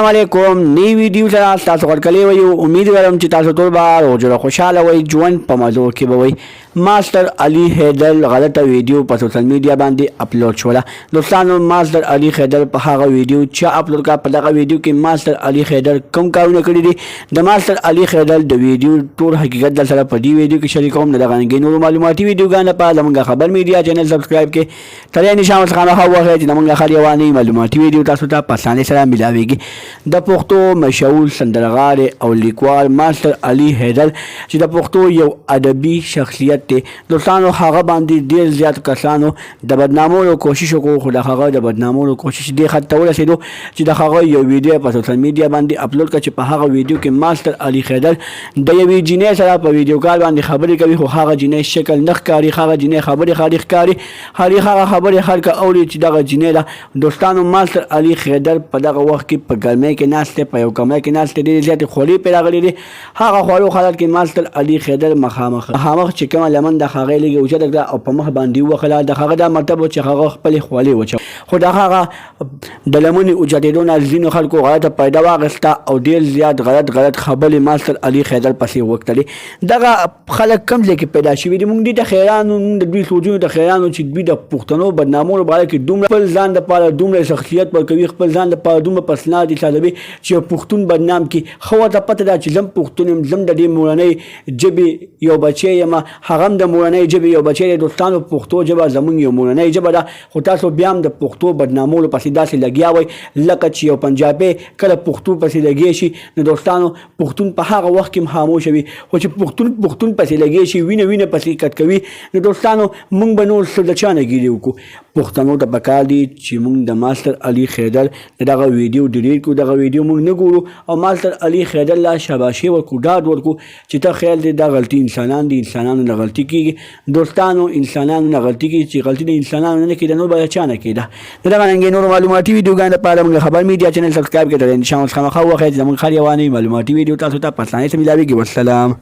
السلام علیکم نی ویډیو سره تاسو ورکړی وي امید لرم چې تاسو ټول به روزه خوشاله وي ژوند په مزو کې به وي ماستر علي حیدر غلطه ویډیو په سوشل میډیا باندې اپلوډ شوله دوستانو ماستر علي حیدر په هغه ویډیو چې اپلوډ کا په دغه ویډیو کې ماستر علي حیدر کوم کارونه کړی دي د ماستر علي حیدر د ویډیو ټول حقیقت در سره په دې ویډیو کې شریکوم نه لغانګي نور معلوماتي ویډیوګانې په لمنګه خبر میډیا چینل سبسکرایب کې ترې نشان څنګه هغه چې لمنګه خالي معلوماتي ویډیو تاسو ته په اسانۍ سره ملاويږي د پښتو مشهور سندرغاړ او لیکوال ماستر علي حیدر چې د پښتو یو ادبي شخصیت دی دوستانو هغه باندې ډیر زیات کسانو د بدنامولو کوشش وکړو خو د هغه د بدنامولو کوشش دی خط ورسېدو چې د هغه یو ویډیو په سوشل میډیا باندې اپلوډ کړ چې په هغه ویډیو کې ماستر علي حیدر د یوې جینۍ سره په ویډیو کال باندې خبرې کوي خو هغه جینۍ شکل نه ښکاري هغه جینۍ خبرې خاري ښکاري هغه خبرې خلک اوري چې دغه جینۍ ده دوستانو ماستر علي حیدر په دغه وخت کې په ګرمۍ کې ناسته په یو کمره کې ناسته ډېرې زیاتې خولې پرې راغلي دي هغه خوړو حالت کې ماستر علي حیدر مخامخ چې کومه لمن د هغې لږې اوچته کړه او په مخ باندې ووهله د هغه دا مطلب و چې هغه خپلې خولې وچوي خو د هغه د لمنې اوچتېدو نه ځینو خلکو غلطه پیدا واخیسته او ډېر زیات غلط خبرې ماستر علي حیدر پسې وکړلې دغه خلک کوم ځای کې پیدا شوي دي موږ دې ته خیران یو موږ د دوی سوچونو ته خیران یو چې دوی د پښتنو بدنامولو باره کې دومره خپل ځان دپاره دومره شخصیت ورکوي خپل ځان دپاره دومره پسناد حسابوي چې پښتون بدنام کړي ښه ورته پته ده چې زم پښتون یم زم د دې مورنۍ ژبې یو بچی یم هغه هم د مورنۍ ژبې یو بچی دی دوستانو پښتو ژبه زموږ یو مورنۍ ژبه ده خو تاسو بیا هم د پښتو بدنامولو پسې داسې لګیا وئ لکه چې یو پنجابی کله پښتو پسې لګی شي نو دوستانو پښتون په هغه وخت کې هم خاموشه وي خو چې پښتون پسې لګی شي وینه پسې کټ کوي نو دوستانو موږ به نور څه د چا نه ګیرې وکړو پښتنو ته پکار دي چې موږ د ماستر علي حیدر دغه ویډیو ډیلیټ کړو دغه ویډیو موږ نه ګورو او ماستر علي حیدر لا شاباشي ورکړو ډاډ ورکړو چې ته خیال دی دا غلطي انسانان دي انسانانو نه غلطي کېږي دوستانو انسانانو نه غلطي کېږي چې غلطي د انسانانو نه کېده نور به د چا نه کېده نو دغه رنګې نور معلوماتي ویډیوګانې لپاره موږ خبر میډیا چینل سبسکرایب کړئ انشاءالله خامخا وخت زموږ خالي معلوماتي ویډیو تاسو ته په اسانۍ سره ملاويږي والسلام